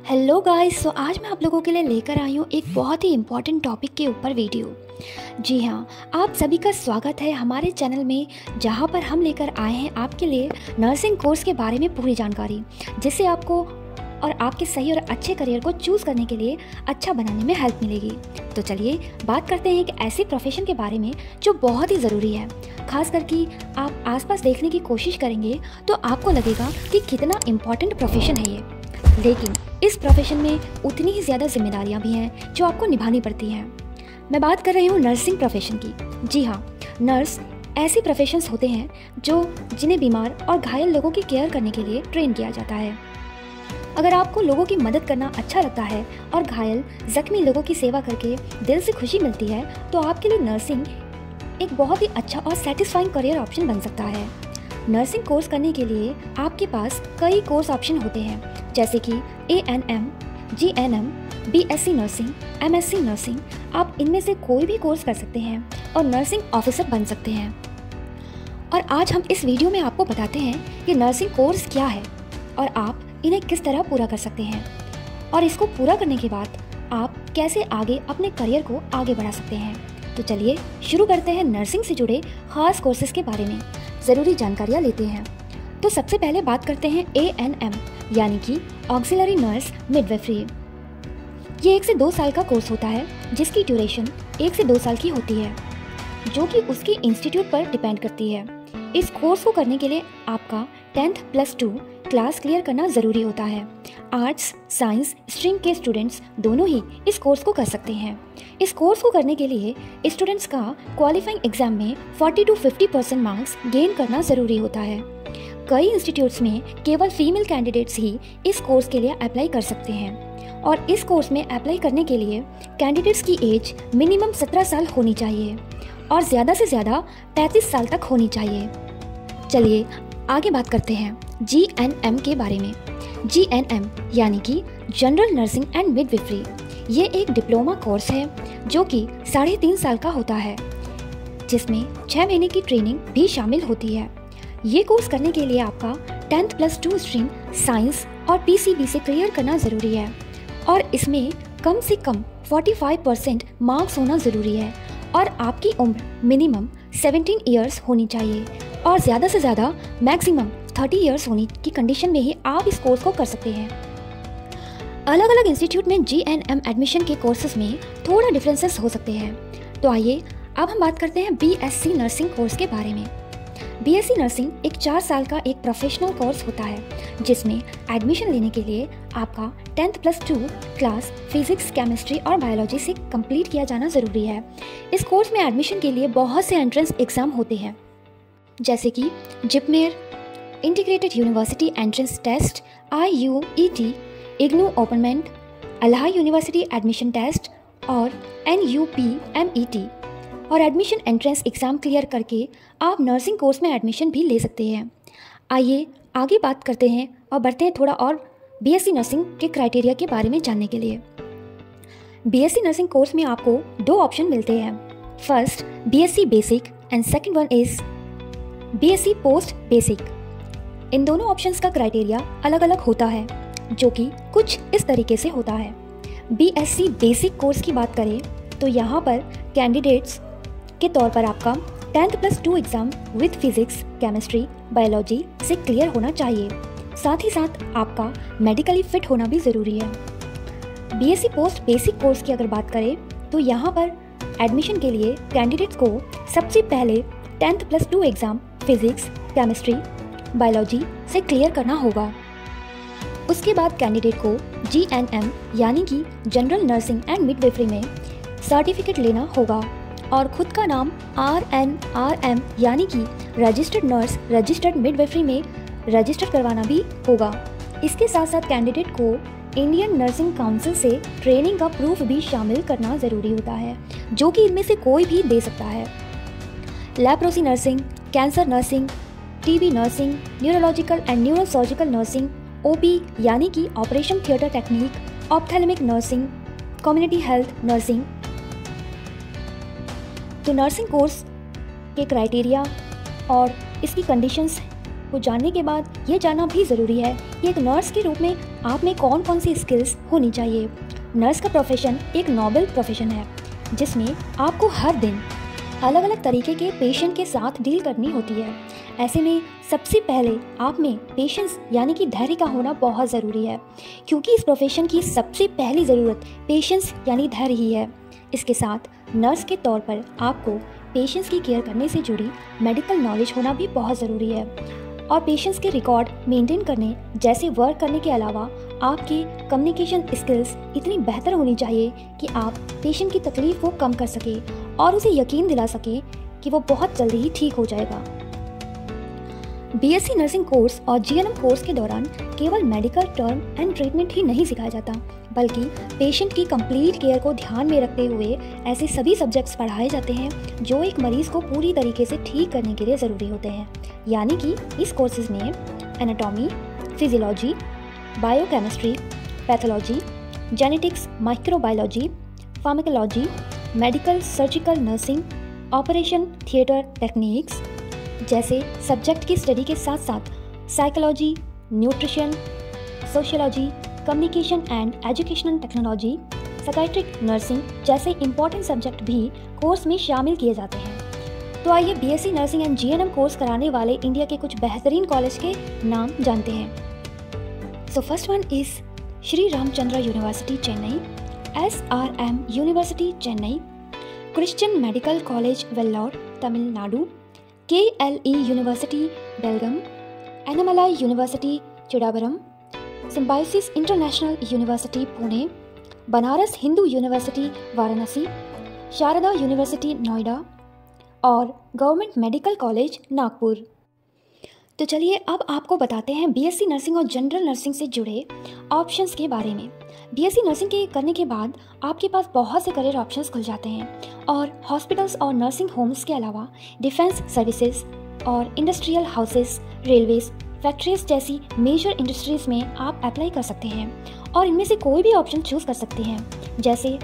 Hello guys, सो आज मैं आप लोगों के लिए लेकर आई हूँ एक बहुत ही इम्पॉर्टेंट टॉपिक के ऊपर वीडियो। जी हाँ, आप सभी का स्वागत है हमारे चैनल में, जहाँ पर हम लेकर आए हैं आपके लिए नर्सिंग कोर्स के बारे में पूरी जानकारी, जिससे आपको और आपके सही और अच्छे करियर को चूज़ करने के लिए अच्छा बनाने में हेल्प मिलेगी। तो चलिए बात करते हैं एक ऐसे प्रोफेशन के बारे में जो बहुत ही ज़रूरी है। खास करके आप आसपास देखने की कोशिश करेंगे तो आपको लगेगा कि कितना इम्पॉर्टेंट प्रोफेशन है ये, लेकिन इस प्रोफेशन में उतनी ही ज़्यादा जिम्मेदारियां भी हैं जो आपको निभानी पड़ती हैं। मैं बात कर रही हूँ नर्सिंग प्रोफेशन की। जी हाँ, नर्स ऐसे प्रोफेशंस होते हैं जिन्हें बीमार और घायल लोगों की केयर करने के लिए ट्रेन किया जाता है। अगर आपको लोगों की मदद करना अच्छा लगता है और घायल जख्मी लोगों की सेवा करके दिल से खुशी मिलती है, तो आपके लिए नर्सिंग एक बहुत ही अच्छा और सेटिस्फाइंग करियर ऑप्शन बन सकता है। नर्सिंग कोर्स करने के लिए आपके पास कई कोर्स ऑप्शन होते हैं, जैसे कि ANM, GNM, BSc nursing, MSc nursing. आप इनमें से कोई भी कोर्स कर सकते हैं और नर्सिंग ऑफिसर बन सकते हैं। और आज हम इस वीडियो में आपको बताते हैं कि नर्सिंग कोर्स क्या है और आप इन्हें किस तरह पूरा कर सकते हैं, और इसको पूरा करने के बाद आप कैसे आगे अपने करियर को आगे बढ़ा सकते हैं। तो चलिए शुरू करते हैं नर्सिंग से जुड़े खास कोर्सेज के बारे में ज़रूरी जानकारियाँ लेते हैं। तो सबसे पहले बात करते हैं ANM यानी कि ऑक्सिलरी नर्स मिडवाइफरी। ये 1 से 2 साल का कोर्स होता है, जिसकी ड्यूरेशन 1 से 2 साल की होती है, जो कि उसके इंस्टीट्यूट पर डिपेंड करती है। इस कोर्स को करने के लिए आपका 10th + 2 क्लास क्लियर करना ज़रूरी होता है। आर्ट्स साइंस स्ट्रीम के स्टूडेंट्स दोनों ही इस कोर्स को कर सकते हैं। इस कोर्स को करने के लिए स्टूडेंट्स का क्वालिफाइंग एग्जाम में 40 to 50% मार्क्स गेन करना ज़रूरी होता है। कई इंस्टीट्यूट्स में केवल फीमेल कैंडिडेट्स ही इस कोर्स के लिए अप्लाई कर सकते हैं, और इस कोर्स में अप्लाई करने के लिए कैंडिडेट्स की एज मिनिमम 17 साल होनी चाहिए और ज़्यादा से ज़्यादा 35 साल तक होनी चाहिए। चलिए आगे बात करते हैं GNM के बारे में। GNM यानी कि जनरल नर्सिंग एंड मिडवाइफरी। ये एक डिप्लोमा कोर्स है जो कि 3.5 साल का होता है, जिसमें 6 महीने की ट्रेनिंग भी शामिल होती है। ये कोर्स करने के लिए आपका 10th + 2 स्ट्रीम साइंस और PCB से क्लियर करना ज़रूरी है, और इसमें कम से कम 45% मार्क्स होना ज़रूरी है, और आपकी उम्र मिनिमम 17 ईयर्स होनी चाहिए और ज़्यादा से ज़्यादा मैक्सिमम 30 ईयर्स होने की कंडीशन में ही आप इस कोर्स को कर सकते हैं। अलग अलग इंस्टीट्यूट में GNM एडमिशन के कोर्सेज में थोड़ा डिफरेंसेस हो सकते हैं। तो आइए अब हम बात करते हैं BSc नर्सिंग कोर्स के बारे में। BSc नर्सिंग एक 4 साल का एक प्रोफेशनल कोर्स होता है, जिसमें एडमिशन लेने के लिए आपका 10th + 2 क्लास फिजिक्स केमिस्ट्री और बायोलॉजी से कंप्लीट किया जाना ज़रूरी है। इस कोर्स में एडमिशन के लिए बहुत से एंट्रेंस एग्ज़ाम होते हैं, जैसे कि JIPMER, integrated university entrance test, IUET, IGNOU OPENMAT, अलाहा यूनिवर्सिटी एडमिशन टेस्ट और NUPMET। और एडमिशन एंट्रेंस एग्ज़ाम क्लियर करके आप नर्सिंग कोर्स में एडमिशन भी ले सकते हैं। आइए आगे बात करते हैं और बढ़ते हैं थोड़ा और BSc नर्सिंग के क्राइटेरिया के बारे में जानने के लिए। BSc नर्सिंग कोर्स में आपको 2 ऑप्शन मिलते हैं। First BSc basic and second one is BSc post basic. इन दोनों ऑप्शंस का क्राइटेरिया अलग अलग होता है, जो कि कुछ इस तरीके से होता है। BSc बेसिक कोर्स की बात करें तो यहाँ पर कैंडिडेट्स के तौर पर आपका 10th + 2 exam with physics chemistry biology से क्लियर होना चाहिए। साथ ही साथ आपका मेडिकली फिट होना भी ज़रूरी है। BSc पोस्ट बेसिक कोर्स की अगर बात करें तो यहाँ पर एडमिशन के लिए कैंडिडेट्स को सबसे पहले 10th + 2 exam physics chemistry biology से क्लियर करना होगा। उसके बाद कैंडिडेट को GNM यानी कि जनरल नर्सिंग एंड मिडवाइफरी में सर्टिफिकेट लेना होगा और खुद का नाम RNRM यानी कि रजिस्टर्ड नर्स रजिस्टर्ड मिडवाइफरी में रजिस्टर करवाना भी होगा। इसके साथ साथ कैंडिडेट को इंडियन नर्सिंग काउंसिल से ट्रेनिंग का प्रूफ भी शामिल करना ज़रूरी होता है, जो कि इनमें से कोई भी दे सकता है। Leprosy nursing, cancer nursing, TB nursing, neurological and neurosurgical nursing, OP यानी कि operation theatre technique, ophthalmic nursing, community health nursing. तो नर्सिंग कोर्स के क्राइटेरिया और इसकी कंडीशंस को जानने के बाद ये जानना भी ज़रूरी है कि एक नर्स के रूप में आप में कौन कौन सी स्किल्स होनी चाहिए। नर्स का प्रोफेशन एक नोबल प्रोफेशन है जिसमें आपको हर दिन अलग अलग तरीके के पेशेंट के साथ डील करनी होती है। ऐसे में सबसे पहले आप में पेशेंस यानी कि धैर्य का होना बहुत ज़रूरी है, क्योंकि इस प्रोफेशन की सबसे पहली ज़रूरत पेशेंस यानी धैर्य ही है। इसके साथ नर्स के तौर पर आपको पेशेंट्स की केयर करने से जुड़ी मेडिकल नॉलेज होना भी बहुत ज़रूरी है, और पेशेंट्स के रिकॉर्ड मेंटेन करने जैसे वर्क करने के अलावा आपकी कम्युनिकेशन स्किल्स इतनी बेहतर होनी चाहिए कि आप पेशेंट की तकलीफ को कम कर सके और उसे यकीन दिला सके कि वो बहुत जल्दी ही ठीक हो जाएगा। बीएससी नर्सिंग कोर्स और जीएनएम कोर्स के दौरान केवल मेडिकल टर्म एंड ट्रीटमेंट ही नहीं सिखाया जाता, बल्कि पेशेंट की कंप्लीट केयर को ध्यान में रखते हुए ऐसे सभी सब्जेक्ट्स पढ़ाए जाते हैं जो एक मरीज़ को पूरी तरीके से ठीक करने के लिए ज़रूरी होते हैं। यानी कि इस कोर्सेज में anatomy, physiology, biochemistry, pathology, genetics, microbiology, pharmacology, medical surgical nursing, operation theatre techniques जैसे सब्जेक्ट की स्टडी के साथ साथ psychology, nutrition, sociology, communication and educational technology, psychiatric nursing जैसे इंपॉर्टेंट सब्जेक्ट भी कोर्स में शामिल किए जाते हैं। तो आइए BSc nursing and GNM course कराने वाले इंडिया के कुछ बेहतरीन कॉलेज के नाम जानते हैं। So first one is Shri Ramachandra university Chennai, SRM university Chennai, Christian medical college Vellore Tamil Nadu, KLE university Belgaum, Annamalai university Chidambaram, Symbiosis international university Pune, Banaras Hindu university Varanasi, Sharda university Noida और गवर्नमेंट मेडिकल कॉलेज नागपुर। तो चलिए अब आपको बताते हैं बीएससी नर्सिंग और जनरल नर्सिंग से जुड़े ऑप्शंस के बारे में। बीएससी नर्सिंग के करने के बाद आपके पास बहुत से करियर ऑप्शंस खुल जाते हैं, और हॉस्पिटल्स और नर्सिंग होम्स के अलावा डिफेंस सर्विसेज और इंडस्ट्रियल हाउसेस, रेलवेज, फैक्ट्रीज जैसी मेजर इंडस्ट्रीज में आप अप्लाई कर सकते हैं, और इनमें से कोई भी ऑप्शन चूज कर सकते हैं, जैसे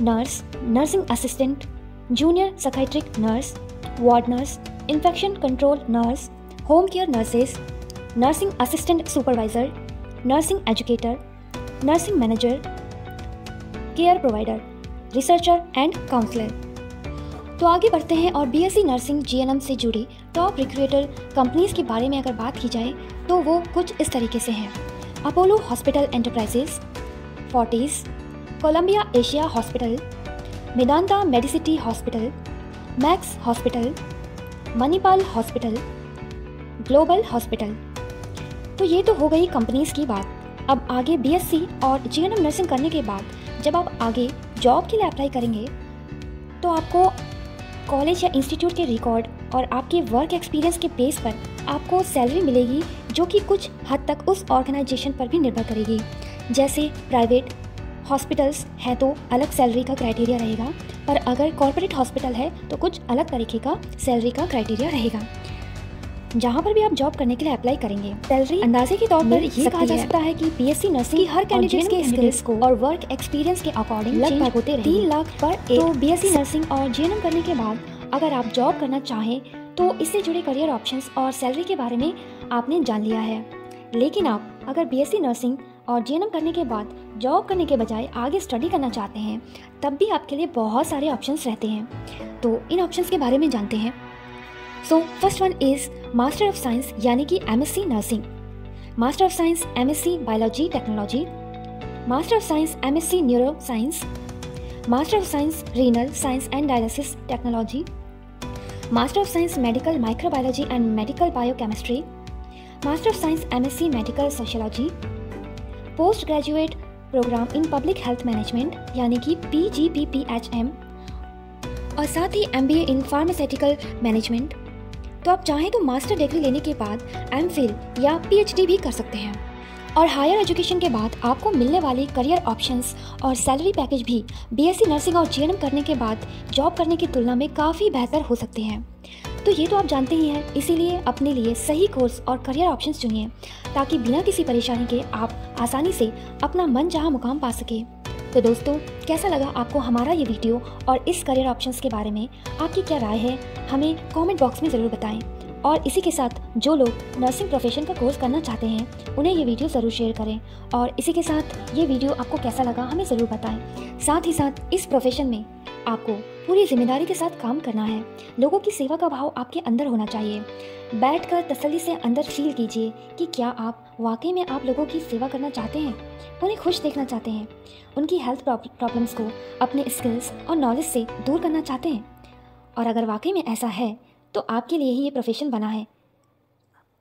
nurse, nursing assistant, junior psychiatric nurse, ward nurse, infection control nurse, home care nurses, nursing assistant supervisor, nursing educator, nursing manager, care provider, researcher and counsellor. तो आगे बढ़ते हैं और बीएससी नर्सिंग जीएनएम से जुड़ी टॉप रिक्रूटर कंपनीज के बारे में अगर बात की जाए तो वो कुछ इस तरीके से हैं: Apollo hospital enterprises, Fortis, Columbia Asia hospital, Medanta Medicity hospital, max hospital, Manipal hospital, global hospital. तो ये तो हो गई कंपनीज की बात। अब आगे बीएससी और जीएनएम नर्सिंग करने के बाद जब आप आगे जॉब के लिए अप्लाई करेंगे तो आपको कॉलेज या इंस्टीट्यूट के रिकॉर्ड और आपके वर्क एक्सपीरियंस के बेस पर आपको सैलरी मिलेगी, जो कि कुछ हद तक उस ऑर्गेनाइजेशन पर भी निर्भर करेगी। जैसे प्राइवेट हॉस्पिटल्स है तो अलग सैलरी का क्राइटेरिया रहेगा, पर अगर कॉर्पोरेट हॉस्पिटल है तो कुछ अलग तरीके का सैलरी का क्राइटेरिया रहेगा। जहाँ पर भी आप जॉब करने के लिए अप्लाई करेंगे, सैलरी अंदाजे के तौर पर ये कहा जा सकता है कि बीएससी नर्सिंग हर कैंडिडेट के स्किल्स को और वर्क एक्सपीरियंस के अकॉर्डिंग लगभग होते रहेंगे। 3 लाख पर एक। तो बीएससी नर्सिंग और जीएनएम करने के बाद अगर आप जॉब करना चाहें तो इससे जुड़े करियर ऑप्शंस और सैलरी के बारे में आपने जान लिया है। लेकिन आप अगर बीएससी नर्सिंग और जीएनएम करने के बाद जॉब करने के बजाय आगे स्टडी करना चाहते हैं, तब भी आपके लिए बहुत सारे ऑप्शंस रहते हैं। तो इन ऑप्शंस के बारे में जानते हैं। So first one is master of science यानी कि MSc nursing, master of science MSc biology technology, master of science MSc neuro science, master of science renal science and dialysis technology, master of science medical microbiology and medical biochemistry, master of science MSc medical sociology, post graduate programme in public health management यानी कि PGPPHM, और साथ ही MBA in pharmaceutical management. तो आप चाहें तो master degree लेने के बाद MPhil या PhD भी कर सकते हैं। और हायर एजुकेशन के बाद आपको मिलने वाली करियर ऑप्शंस और सैलरी पैकेज भी बीएससी नर्सिंग और जीएनएम करने के बाद जॉब करने की तुलना में काफ़ी बेहतर हो सकते हैं। तो ये तो आप जानते ही हैं, इसीलिए अपने लिए सही कोर्स और करियर ऑप्शंस चुनिए ताकि बिना किसी परेशानी के आप आसानी से अपना मनचाहा मुकाम पा सके। तो दोस्तों, कैसा लगा आपको हमारा ये वीडियो और इस करियर ऑप्शंस के बारे में आपकी क्या राय है, हमें कमेंट बॉक्स में ज़रूर बताएं। और इसी के साथ जो लोग नर्सिंग प्रोफेशन का कोर्स करना चाहते हैं उन्हें ये वीडियो ज़रूर शेयर करें। और इसी के साथ ये वीडियो आपको कैसा लगा हमें ज़रूर बताएं। साथ ही साथ इस प्रोफेशन में आपको पूरी जिम्मेदारी के साथ काम करना है। लोगों की सेवा का भाव आपके अंदर होना चाहिए। बैठकर तसल्ली से अंदर फील कीजिए कि क्या आप वाकई में आप लोगों की सेवा करना चाहते हैं, उन्हें खुश देखना चाहते हैं, उनकी हेल्थ प्रॉब्लम्स को अपने स्किल्स और नॉलेज से दूर करना चाहते हैं। और अगर वाकई में ऐसा है तो आपके लिए ही ये प्रोफेशन बना है।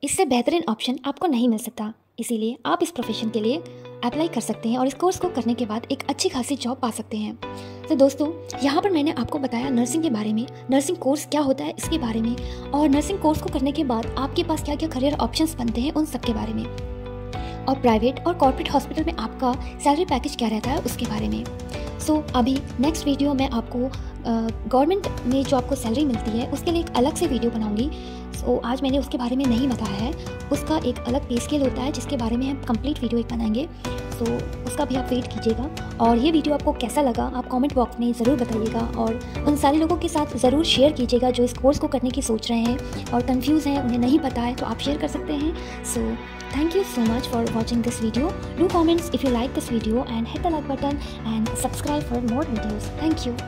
इससे बेहतरीन ऑप्शन आपको नहीं मिल सकता, इसीलिए आप इस प्रोफेशन के लिए अप्लाई कर सकते हैं और इस कोर्स को करने के बाद एक अच्छी खासी जॉब पा सकते हैं। तो दोस्तों, यहाँ पर मैंने आपको बताया नर्सिंग के बारे में, नर्सिंग कोर्स क्या होता है इसके बारे में, और नर्सिंग कोर्स को करने के बाद आपके पास क्या क्या करियर ऑप्शंस बनते हैं उन सब के बारे में, और प्राइवेट और कॉर्पोरेट हॉस्पिटल में आपका सैलरी पैकेज क्या रहता है उसके बारे में। सो अभी नेक्स्ट वीडियो में आपको गवर्नमेंट में जो आपको सैलरी मिलती है उसके लिए एक अलग से वीडियो बनाऊंगी। सो आज मैंने उसके बारे में नहीं बताया है, उसका एक अलग पे स्केल होता है जिसके बारे में हम कंप्लीट वीडियो एक बनाएंगे। सो उसका भी आप वेट कीजिएगा। और ये वीडियो आपको कैसा लगा आप कमेंट बॉक्स में ज़रूर बताइएगा, और उन सारे लोगों के साथ ज़रूर शेयर कीजिएगा जो इस कोर्स को करने की सोच रहे हैं और कंफ्यूज हैं, उन्हें नहीं पता है, तो आप शेयर कर सकते हैं। सो thank you so much for watching this video. Do comments if you like this video and hit the like button and subscribe for more videos. Thank you.